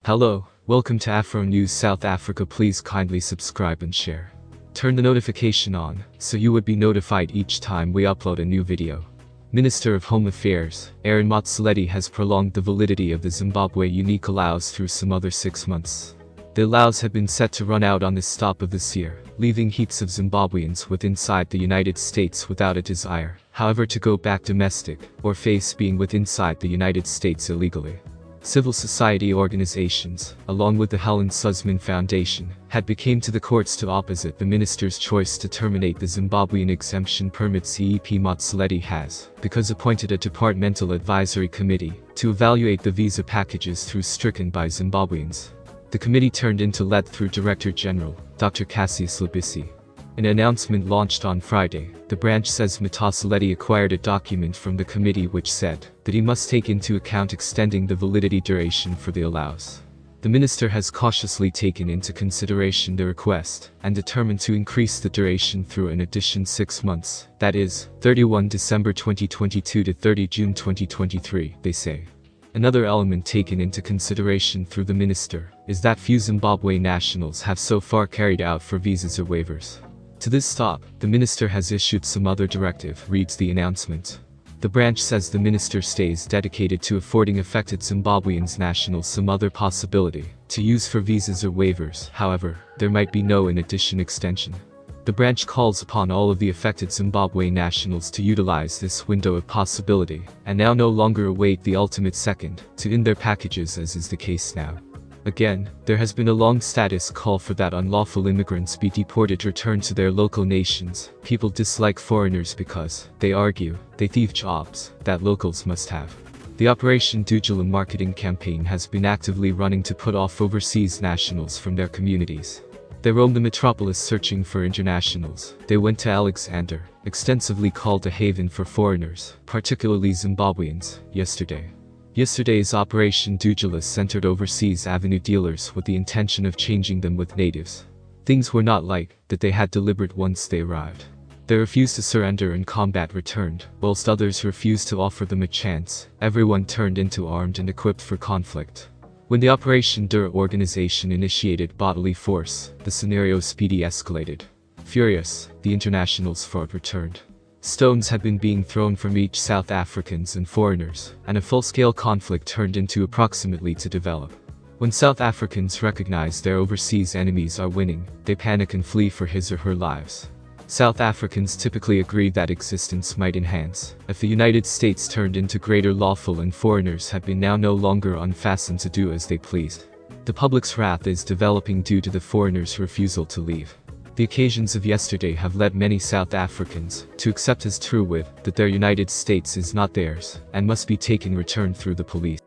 Hello, welcome to Afro News South Africa. Please kindly subscribe and share. Turn the notification on, so you would be notified each time we upload a new video. Minister of Home Affairs, Motsoaledi has prolonged the validity of the Zimbabwe unique allows through some other 6 months. The allows have been set to run out on the stop of this year, leaving heaps of Zimbabweans inside the United States without a desire, however, to go back domestic, or face being inside the United States illegally. Civil society organizations, along with the Helen Suzman Foundation, had become to the courts to opposite the minister's choice to terminate the Zimbabwean exemption permit. CEP Motsoaledi has, because appointed a departmental advisory committee to evaluate the visa packages stricken by Zimbabweans. The committee turned into led through Director General, Dr. Cassius Labisi. In an announcement launched on Friday, the branch says Motsoaledi acquired a document from the committee which said that he must take into account extending the validity duration for the allows. The minister has cautiously taken into consideration the request and determined to increase the duration through an additional 6 months, that is, 31 December 2022 to 30 June 2023, they say. Another element taken into consideration through the minister is that few Zimbabwe nationals have so far carried out for visas or waivers. To this stop, the minister has issued some other directive, reads the announcement. The branch says the minister stays dedicated to affording affected Zimbabweans nationals some other possibility to use for visas or waivers. However, there might be no in addition extension. The branch calls upon all of the affected Zimbabwe nationals to utilize this window of possibility, and now no longer await the ultimate second to end their packages as is the case now. Again, there has been a long status call for that unlawful immigrants be deported, return to their local nations. People dislike foreigners because, they argue, they thieve jobs that locals must have. The Operation Dujula marketing campaign has been actively running to put off overseas nationals from their communities. They roamed the metropolis searching for internationals. They went to Alexander, extensively called a haven for foreigners, particularly Zimbabweans, yesterday. Yesterday's Operation Dujula centered overseas avenue dealers with the intention of changing them with natives. Things were not like that they had deliberate once they arrived. They refused to surrender and combat returned, whilst others refused to offer them a chance. Everyone turned into armed and equipped for conflict. When the Operation Dura organization initiated bodily force, the scenario speedily escalated. Furious, the internationals fought returned. Stones had been being thrown from each South Africans and foreigners, and a full-scale conflict turned into approximately to develop. When South Africans recognize their overseas enemies are winning, they panic and flee for his or her lives. South Africans typically agree that existence might enhance if the United States turned into greater lawful and foreigners have been now no longer unfastened to do as they pleased. The public's wrath is developing due to the foreigners' refusal to leave. The occasions of yesterday have led many South Africans to accept as true that their United States is not theirs and must be taken returned through the police.